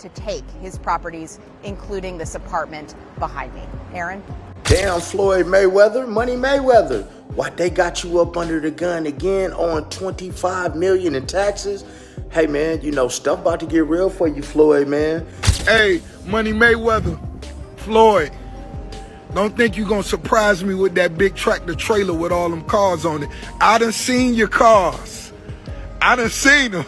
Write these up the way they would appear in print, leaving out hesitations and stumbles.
to take his properties, including this apartment behind me. Aaron? Damn, Floyd Mayweather, Money Mayweather. What, they got you up under the gun again on $25 million in taxes? Hey, man, you know, stuff about to get real for you, Floyd, man. Hey, Money Mayweather, Floyd, don't think you gonna surprise me with that big tractor trailer with all them cars on it. I done seen your cars. I done seen them.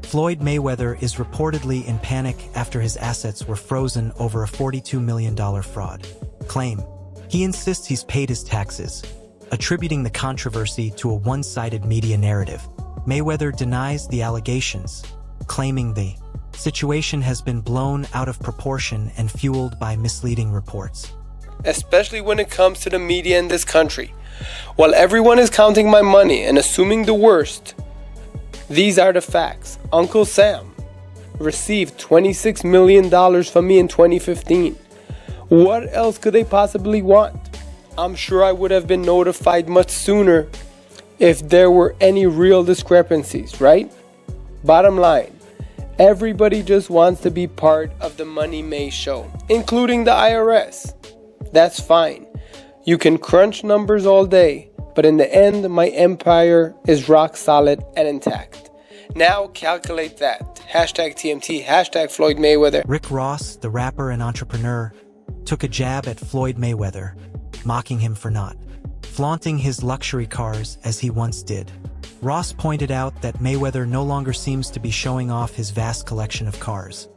Floyd Mayweather is reportedly in panic after his assets were frozen over a $42 million fraud claim. He insists he's paid his taxes, attributing the controversy to a one-sided media narrative. Mayweather denies the allegations, claiming the situation has been blown out of proportion and fueled by misleading reports. Especially when it comes to the media in this country. While everyone is counting my money and assuming the worst, these are the facts. Uncle Sam received $26 million from me in 2015. What else could they possibly want? I'm sure I would have been notified much sooner if there were any real discrepancies, right? Bottom line, everybody just wants to be part of the Money May show, including the IRS. That's fine. You can crunch numbers all day, but in the end, my empire is rock solid and intact. Now calculate that. Hashtag TMT, hashtag Floyd Mayweather. Rick Ross, the rapper and entrepreneur, took a jab at Floyd Mayweather, mocking him for not flaunting his luxury cars as he once did. Ross pointed out that Mayweather no longer seems to be showing off his vast collection of cars,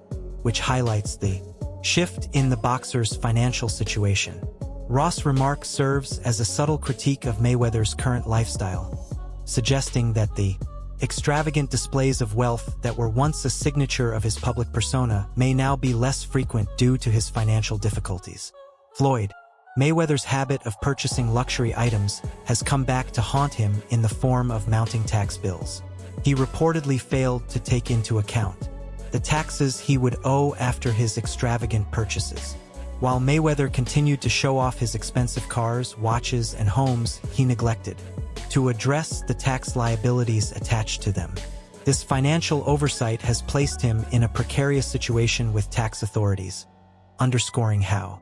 which highlights the shift in the boxer's financial situation. Ross' remark serves as a subtle critique of Mayweather's current lifestyle, suggesting that the extravagant displays of wealth that were once a signature of his public persona may now be less frequent due to his financial difficulties. Floyd Mayweather's habit of purchasing luxury items has come back to haunt him in the form of mounting tax bills. He reportedly failed to take into account the taxes he would owe after his extravagant purchases. While Mayweather continued to show off his expensive cars, watches, and homes, he neglected to address the tax liabilities attached to them. This financial oversight has placed him in a precarious situation with tax authorities, underscoring how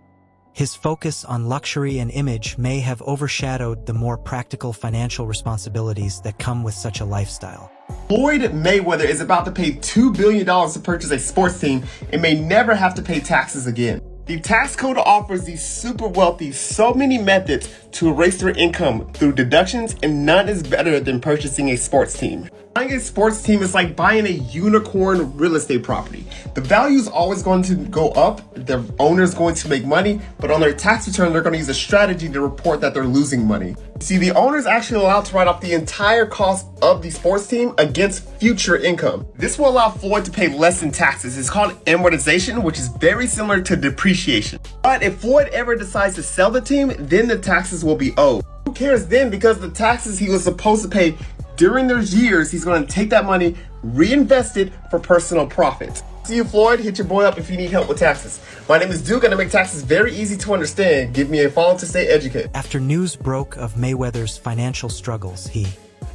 his focus on luxury and image may have overshadowed the more practical financial responsibilities that come with such a lifestyle. Floyd Mayweather is about to pay $2 billion to purchase a sports team and may never have to pay taxes again. The tax code offers these super wealthy so many methods to erase their income through deductions, and none is better than purchasing a sports team. Buying a sports team is like buying a unicorn real estate property. The value is always going to go up, the owner is going to make money, but on their tax return, they're going to use a strategy to report that they're losing money. See, the owner is actually allowed to write off the entire cost of the sports team against future income. This will allow Floyd to pay less in taxes. It's called amortization, which is very similar to depreciation. But if Floyd ever decides to sell the team, then the taxes will be owed. Who cares then? Because the taxes he was supposed to pay during those years, he's going to take that money, reinvest it for personal profit. See you, Floyd. Hit your boy up if you need help with taxes. My name is Duke, and I make taxes very easy to understand. Give me a follow to stay educated. After news broke of Mayweather's financial struggles, he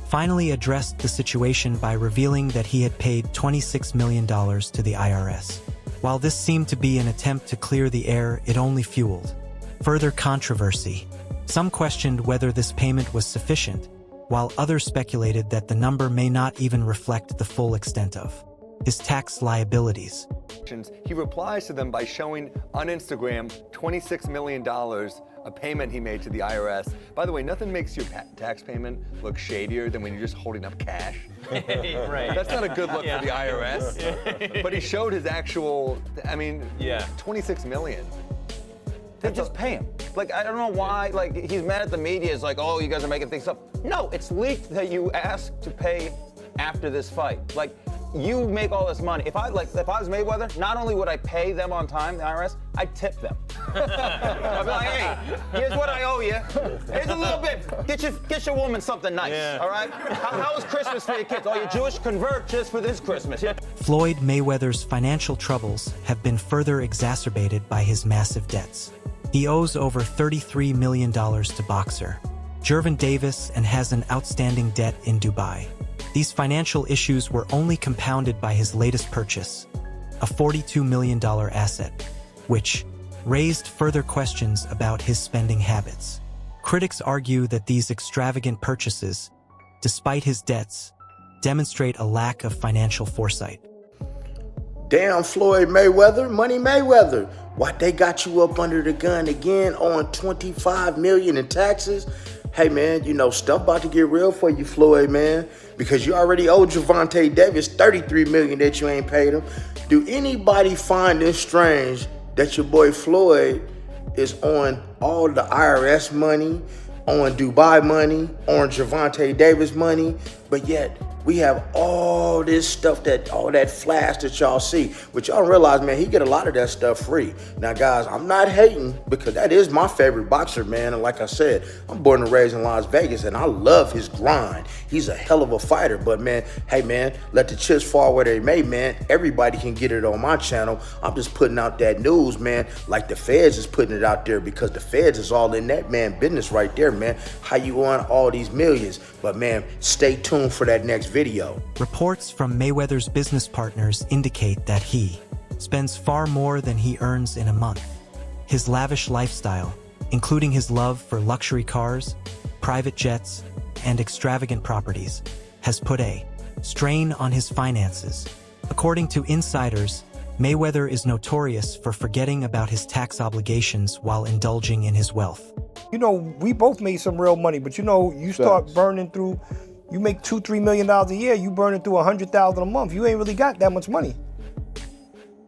finally addressed the situation by revealing that he had paid $26 million to the IRS. While this seemed to be an attempt to clear the air, it only fueled further controversy. Some questioned whether this payment was sufficient, while others speculated that the number may not even reflect the full extent of his tax liabilities. He replies to them by showing on Instagram $26 million, a payment he made to the IRS. By the way, nothing makes your tax payment look shadier than when you're just holding up cash. Right. That's not a good look for the IRS. But he showed his actual, I mean, $26 million. They just pay him. Like, I don't know why, like, he's mad at the media. It's like, oh, you guys are making things up. No, it's leaked that you asked to pay after this fight. Like, you make all this money. If I was Mayweather, not only would I pay them on time, the IRS, I'd tip them. I'd be like, hey, here's what I owe you. Here's a little bit. Get your woman something nice, all right? How was Christmas for your kids? Oh, you're Jewish? Convert just for this Christmas. Floyd Mayweather's financial troubles have been further exacerbated by his massive debts. He owes over $33 million to boxer Gervonta Davis and has an outstanding debt in Dubai. These financial issues were only compounded by his latest purchase, a $42 million asset, which raised further questions about his spending habits. Critics argue that these extravagant purchases, despite his debts, demonstrate a lack of financial foresight. Damn, Floyd Mayweather, Money Mayweather. Why they got you up under the gun again on $25 million in taxes? Hey man, you know, stuff about to get real for you, Floyd, man, because you already owe Gervonta Davis $33 million that you ain't paid him. Do anybody find this strange that your boy Floyd is on all the IRS money, on Dubai money, on Gervonta Davis money, but yet we have all this stuff, all that flash that y'all see, but y'all realize, man, he get a lot of that stuff free. Now, guys, I'm not hating because that is my favorite boxer, man. And like I said, I'm born and raised in Las Vegas, and I love his grind. He's a hell of a fighter. But man, hey man, let the chips fall where they may, man. Everybody can get it on my channel. I'm just putting out that news, man, like the feds is putting it out there, because the feds is all in that man business right there, man. How you on all these millions? But man, stay tuned for that next video. Reports from Mayweather's business partners indicate that he spends far more than he earns in a month. His lavish lifestyle, including his love for luxury cars, private jets, and extravagant properties, has put a strain on his finances. According to insiders, Mayweather is notorious for forgetting about his tax obligations while indulging in his wealth. You know, we both made some real money, but you know, you start burning through, you make $2-3 million a year, you burning through $100,000 a month. You ain't really got that much money.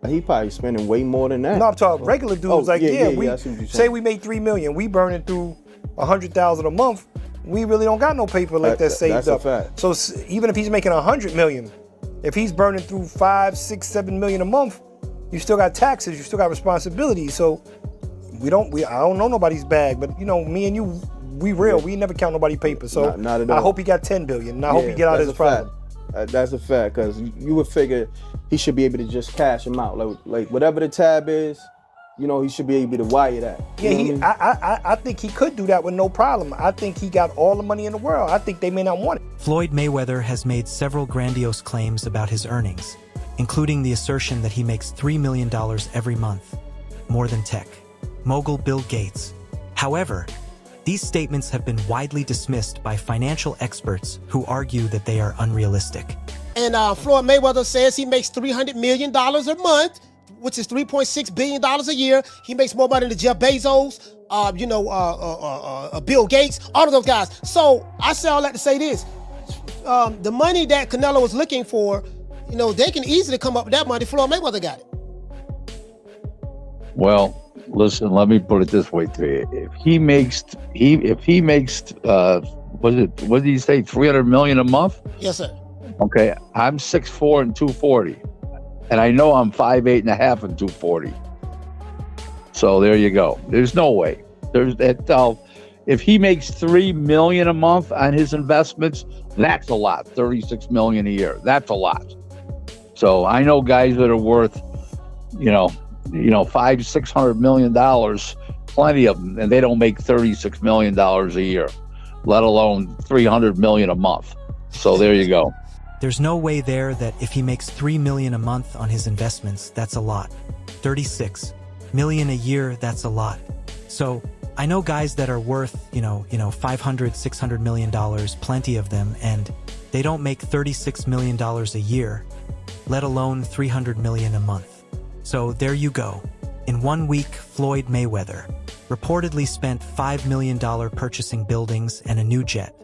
He probably spending way more than that. No, I'm talking regular dudes. I we see what you're say saying. we made $3 million, we burning through $100,000 a month. We really don't got no paper like that saved up. That's a fact. So even if he's making $100 million, if he's burning through $5, $6, $7 million a month, you still got taxes, you still got responsibilities. So I don't know nobody's bag, but you know, me and you, we real. We never count nobody paper. So not at all. I hope he got $10 billion. And I hope he get out of his problem. That's a fact, because you would figure he should be able to just cash him out. Like whatever the tab is, you know, he should be able to wire that. I think he could do that with no problem. I think he got all the money in the world. I think they may not want it. Floyd Mayweather has made several grandiose claims about his earnings, including the assertion that he makes $3 million every month, more than tech mogul Bill Gates. However, these statements have been widely dismissed by financial experts who argue that they are unrealistic. And Floyd Mayweather says he makes $300 million a month, which is $3.6 billion a year. He makes more money than Jeff Bezos, Bill Gates, all of those guys. So I say all that to say this. The money that Canelo was looking for, you know, they can easily come up with that money. Floyd Mayweather got it. Well, listen, let me put it this way to you. If he makes what did he say, $300 million a month? Yes, sir. Okay, I'm 6'4" and 240. And I know I'm 5'8" and a half and 240. So there you go. There's no way. There's that. If he makes $3 million a month on his investments, that's a lot. $36 million a year. That's a lot. So I know guys that are worth, $500-600 million, plenty of them, and they don't make $36 million a year, let alone $300 million a month. So there you go. There's no way there that if he makes $3 million a month on his investments, that's a lot. $36 million a year, that's a lot. So I know guys that are worth, $500-600 million, plenty of them, and they don't make $36 million a year, let alone $300 million a month. So there you go. In 1 week, Floyd Mayweather reportedly spent $5 million purchasing buildings and a new jet.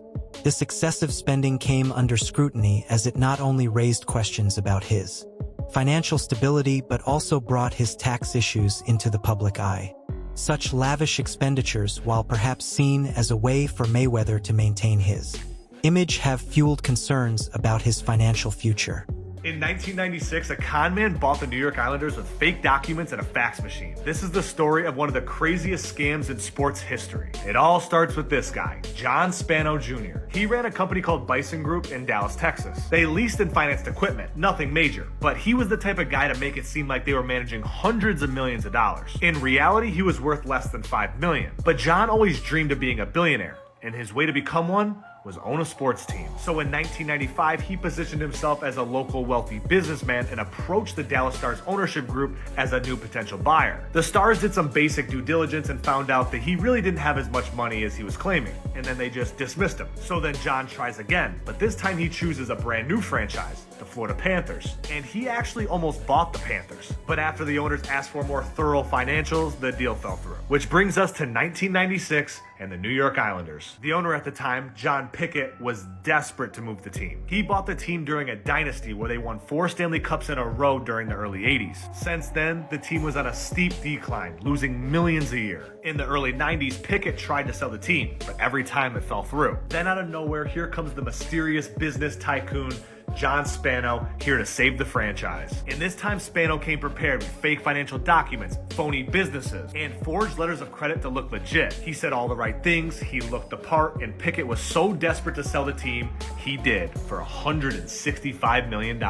This excessive spending came under scrutiny as it not only raised questions about his financial stability but also brought his tax issues into the public eye. Such lavish expenditures, while perhaps seen as a way for Mayweather to maintain his image, have fueled concerns about his financial future. In 1996, a con man bought the New York Islanders with fake documents and a fax machine. This is the story of one of the craziest scams in sports history. It all starts with this guy, John Spano Jr. He ran a company called Bison Group in Dallas, Texas. They leased and financed equipment, nothing major, but he was the type of guy to make it seem like they were managing hundreds of millions of dollars. In reality, he was worth less than $5 million. But John always dreamed of being a billionaire, and his way to become one was own a sports team. So in 1995, he positioned himself as a local wealthy businessman and approached the Dallas Stars ownership group as a new potential buyer. The Stars did some basic due diligence and found out that he really didn't have as much money as he was claiming, and then they just dismissed him. So then John tries again, but this time he chooses a brand new franchise, the Florida Panthers, and he actually almost bought the Panthers. But after the owners asked for more thorough financials, the deal fell through. Which brings us to 1996 and the New York Islanders. The owner at the time, John Pickett, was desperate to move the team. He bought the team during a dynasty where they won 4 Stanley Cups in a row during the early 80s. Since then, the team was on a steep decline, losing millions a year. In the early 90s, Pickett tried to sell the team, but every time it fell through. Then out of nowhere, here comes the mysterious business tycoon, John Spano, here to save the franchise. And this time Spano came prepared with fake financial documents, phony businesses, and forged letters of credit to look legit. He said all the right things, he looked the part, and Pickett was so desperate to sell the team, he did for $165 million.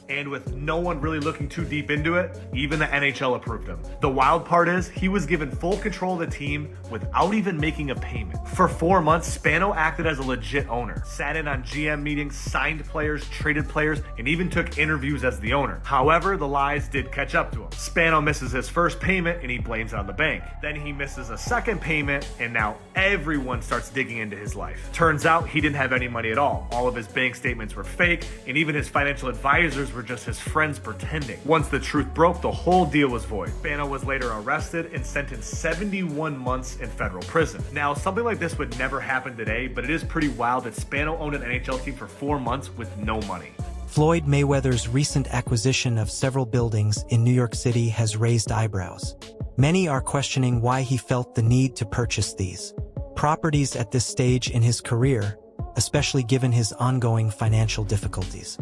And with no one really looking too deep into it, even the NHL approved him. The wild part is, he was given full control of the team without even making a payment. For 4 months, Spano acted as a legit owner, sat in on GM meetings, signed players, traded players, and even took interviews as the owner. However, the lies did catch up to him. Spano misses his first payment and he blames it on the bank. Then he misses a second payment and now everyone starts digging into his life. Turns out he didn't have any money at all. All of his bank statements were fake and even his financial advisors were just his friends pretending. Once the truth broke, the whole deal was void. Spano was later arrested and sentenced 71 months in federal prison. Now, something like this would never happen today, but it is pretty wild that Spano owned an NHL team for 4 months with no money. Floyd Mayweather's recent acquisition of several buildings in New York City has raised eyebrows. Many are questioning why he felt the need to purchase these properties at this stage in his career, especially given his ongoing financial difficulties.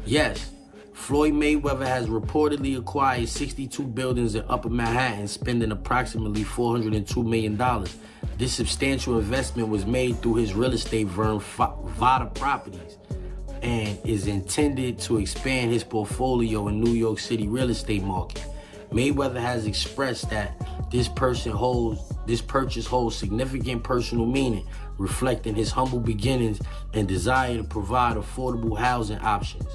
Yes, Floyd Mayweather has reportedly acquired 62 buildings in Upper Manhattan, spending approximately $402 million. This substantial investment was made through his real estate firm, Vada Properties, and is intended to expand his portfolio in New York City real estate market. Mayweather has expressed that this purchase holds significant personal meaning, reflecting his humble beginnings and desire to provide affordable housing options.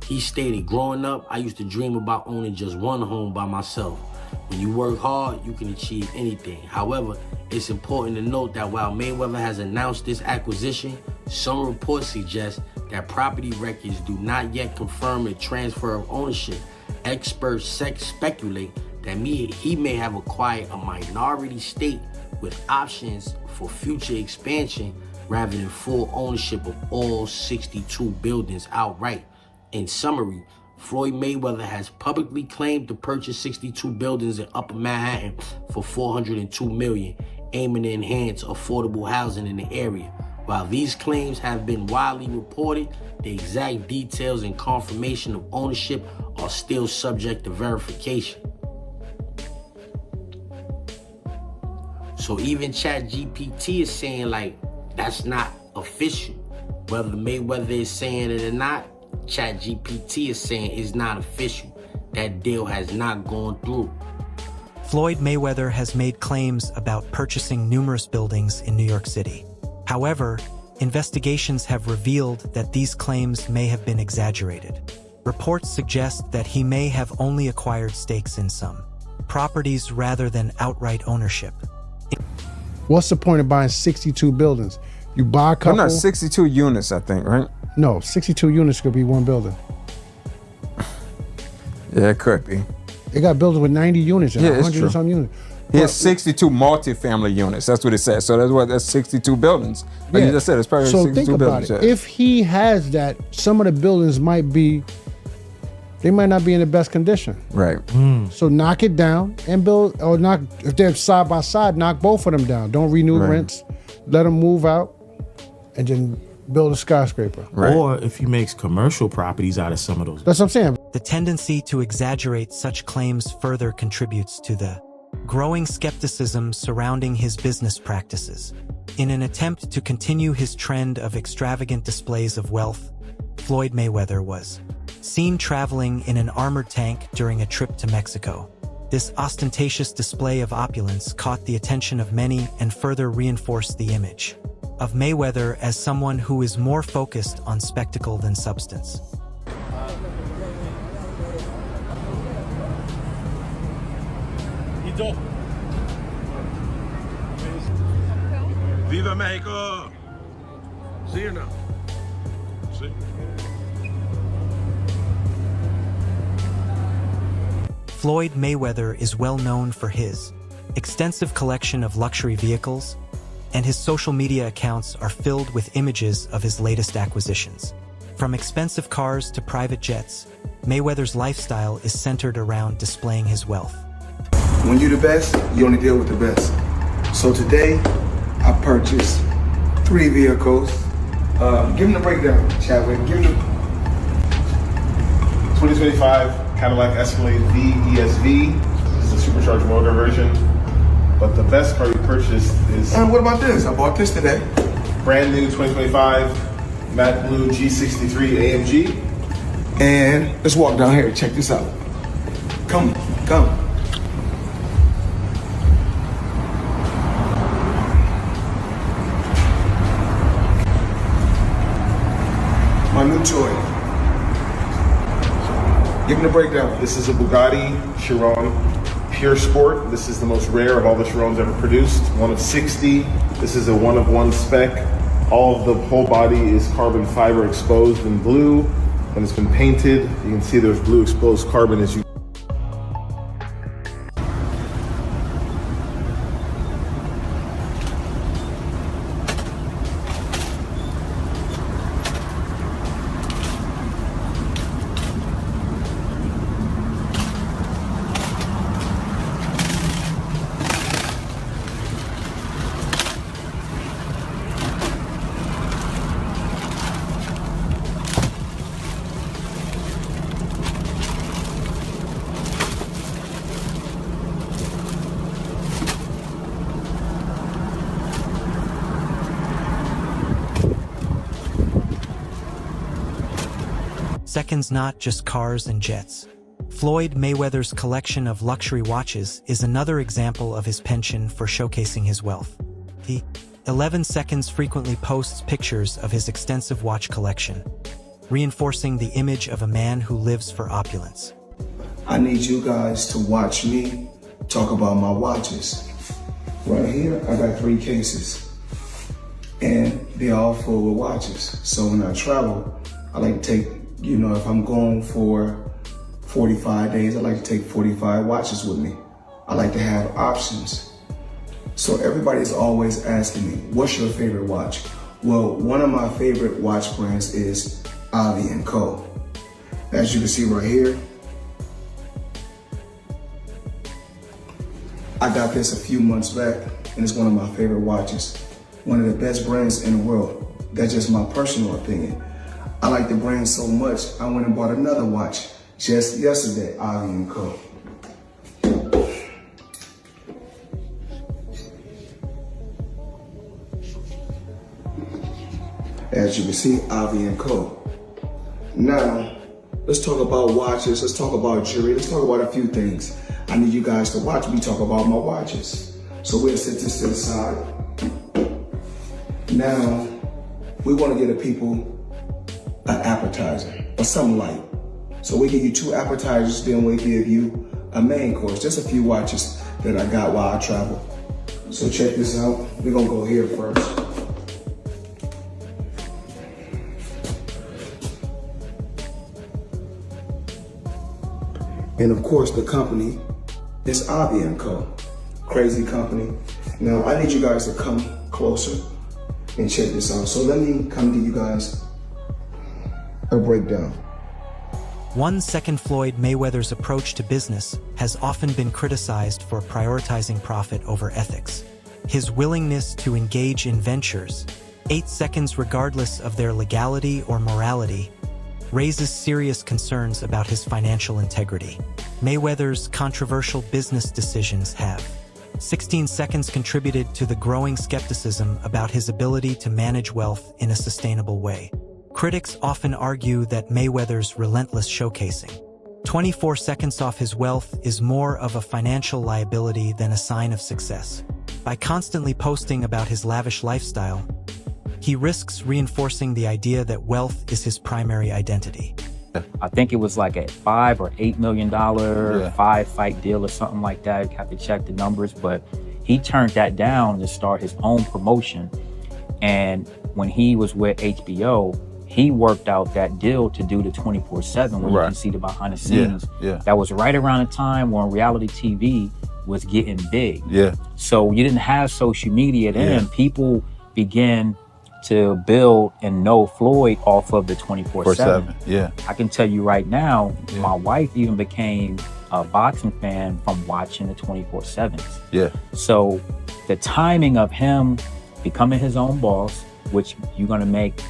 He stated, "Growing up, I used to dream about owning just one home by myself. When you work hard, you can achieve anything. However, it's important to note that while Mayweather has announced this acquisition, some reports suggest that property records do not yet confirm a transfer of ownership. Experts speculate that he may have acquired a minority stake with options for future expansion rather than full ownership of all 62 buildings outright. In summary, Floyd Mayweather has publicly claimed to purchase 62 buildings in Upper Manhattan for $402 million, aiming to enhance affordable housing in the area. While these claims have been widely reported, the exact details and confirmation of ownership are still subject to verification. So even ChatGPT is saying like, that's not official. Whether Mayweather is saying it or not, ChatGPT is saying it's not official. That deal has not gone through. Floyd Mayweather has made claims about purchasing numerous buildings in New York City. However, investigations have revealed that these claims may have been exaggerated. Reports suggest that he may have only acquired stakes in some properties rather than outright ownership. What's the point of buying 62 buildings? You buy a couple... No, 62 units, I think, right? No, 62 units could be one building. Yeah, it could be. They got buildings with 90 units and yeah, 100 and some units. He has 62 multifamily units. That's what it says. So that's 62 buildings. Like you just said, it's probably so 62 think about buildings. it. Yeah. If he has that, some of the buildings might not be in the best condition. Right. So knock it down and build, or knock, if they're side by side, knock both of them down. Don't renew rents. Let them move out and then build a skyscraper. Right. Or if he makes commercial properties out of some of those. That's what I'm saying. The tendency to exaggerate such claims further contributes to the growing skepticism surrounding his business practices. In an attempt to continue his trend of extravagant displays of wealth, Floyd Mayweather was seen traveling in an armored tank during a trip to Mexico. This ostentatious display of opulence caught the attention of many and further reinforced the image. of Mayweather as someone who is more focused on spectacle than substance. Viva Mexico! See you now. See? Floyd Mayweather is well known for his extensive collection of luxury vehicles, and his social media accounts are filled with images of his latest acquisitions. From expensive cars to private jets, Mayweather's lifestyle is centered around displaying his wealth. When you're the best, you only deal with the best. So today, I purchased 3 vehicles. Give them the breakdown, Chadwick. Give them the 2025 Cadillac Escalade V ESV. This is a supercharged motor version. But the best car you purchased is... And what about this? I bought this today. Brand new 2025 matte blue G63 AMG. And let's walk down here. Check this out. Come. My new toy. Give me the breakdown. This is a Bugatti Chiron Pure Sport. This is the most rare of all the Chirons ever produced. One of 60. This is a one-of-one spec. All of the whole body is carbon fiber exposed in blue. When it's been painted, you can see there's blue exposed carbon as you Seconds, not just cars and jets. Floyd Mayweather's collection of luxury watches is another example of his penchant for showcasing his wealth. He 11 Seconds frequently posts pictures of his extensive watch collection, reinforcing the image of a man who lives for opulence. I need you guys to watch me talk about my watches. Right here, I got 3 cases. And they're all full with watches. So when I travel, I like to take, if I'm going for 45 days, I like to take 45 watches with me. I like to have options. So everybody's always asking me, what's your favorite watch? Well, one of my favorite watch brands is Avi & Co. As you can see right here, I got this a few months back, and it's one of my favorite watches. One of the best brands in the world. That's just my personal opinion. I like the brand so much, I went and bought another watch just yesterday, Avi & Co. As you can see, Avi & Co. Now, let's talk about watches, let's talk about jewelry, let's talk about a few things. I need you guys to watch me talk about my watches. So we'll set this to the side. Now, we want to get the people an appetizer or something light. So we give you 2 appetizers, then we give you a main course. Just a few watches that I got while I travel. So check this out. We're gonna go here first. And of course the company is Avi & Co. Crazy company. Now I need you guys to come closer and check this out. So let me come to you guys a breakdown. 1 Second. Floyd Mayweather's approach to business has often been criticized for prioritizing profit over ethics. His willingness to engage in ventures, 8 seconds regardless of their legality or morality, raises serious concerns about his financial integrity. Mayweather's controversial business decisions have 16 seconds contributed to the growing skepticism about his ability to manage wealth in a sustainable way. Critics often argue that Mayweather's relentless showcasing, 24 seconds off his wealth, is more of a financial liability than a sign of success. By constantly posting about his lavish lifestyle, He risks reinforcing the idea that wealth is his primary identity. I think it was like a $5 or $8 million 5-fight deal or something like that. You have to check the numbers, but he turned that down to start his own promotion. And when he was with HBO, he worked out that deal to do the 24/7, where you can see the behind the scenes. That was right around the time when reality TV was getting big. So you didn't have social media then. People began to build and know Floyd off of the 24/7. I can tell you right now, my wife even became a boxing fan from watching the 24/7s. So the timing of him becoming his own boss, which you're gonna make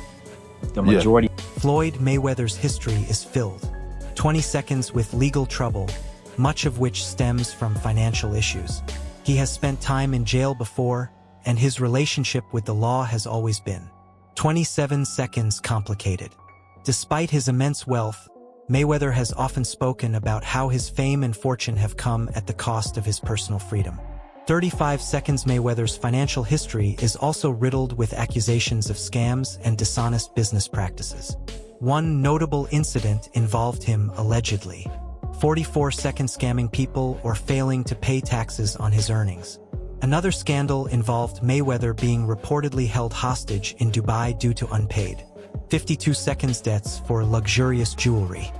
the majority. Floyd Mayweather's history is filled. 20 seconds with legal trouble, much of which stems from financial issues. He has spent time in jail before, and his relationship with the law has always been 27 seconds complicated. Despite his immense wealth, Mayweather has often spoken about how his fame and fortune have come at the cost of his personal freedom. 35 seconds. Mayweather's financial history is also riddled with accusations of scams and dishonest business practices. One notable incident involved him allegedly 44 seconds scamming people or failing to pay taxes on his earnings. Another scandal involved Mayweather being reportedly held hostage in Dubai due to unpaid 52 seconds debts for luxurious jewelry.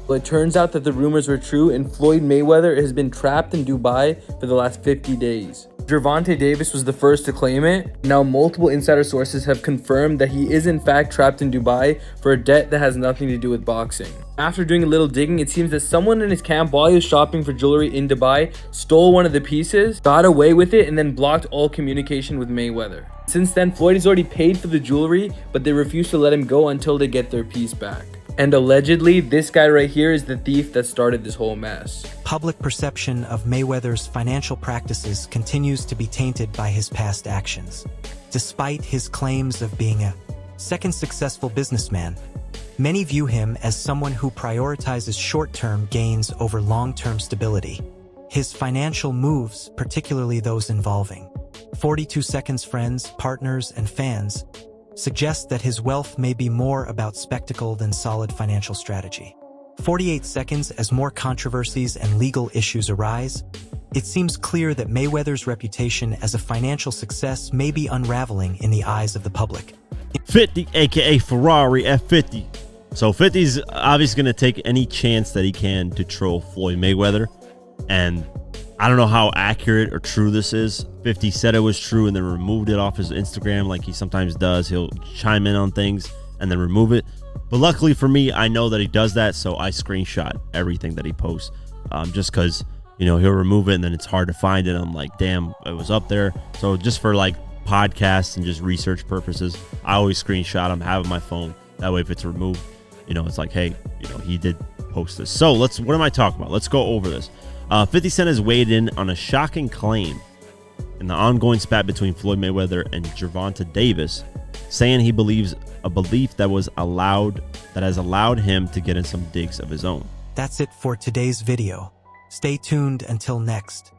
Well, it turns out that the rumors were true, and Floyd Mayweather has been trapped in Dubai for the last 50 days. Gervonta Davis was the first to claim it. Now multiple insider sources have confirmed that he is in fact trapped in Dubai for a debt that has nothing to do with boxing. After doing a little digging, it seems that someone in his camp, while he was shopping for jewelry in Dubai, stole one of the pieces, got away with it, and then blocked all communication with Mayweather. Since then, Floyd has already paid for the jewelry, but they refuse to let him go until they get their piece back. And allegedly, this guy right here is the thief that started this whole mess. Public perception of Mayweather's financial practices continues to be tainted by his past actions. Despite his claims of being a second successful businessman, many view him as someone who prioritizes short-term gains over long-term stability. His financial moves, particularly those involving 42 seconds friends, partners, and fans, suggest that his wealth may be more about spectacle than solid financial strategy. 48 seconds. As more controversies and legal issues arise, it seems clear that Mayweather's reputation as a financial success may be unraveling in the eyes of the public. 50, aka Ferrari F50. So 50's obviously going to take any chance that he can to troll Floyd Mayweather. And I don't know how accurate or true this is. 50 said it was true and then removed it off his Instagram like he sometimes does. He'll chime in on things and then remove it. But luckily for me, I know that he does that, so I screenshot everything that he posts. Just because, you know, he'll remove it and then it's hard to find it. I'm like, damn, it was up there. So just for like podcasts and just research purposes, I always screenshot them, have it on my phone. That way if it's removed, you know, it's like, hey, you know, he did post this. So what am I talking about? Let's go over this. 50 Cent has weighed in on a shocking claim in the ongoing spat between Floyd Mayweather and Gervonta Davis, saying he believes a belief that has allowed him to get in some digs of his own. That's it for today's video. Stay tuned until next.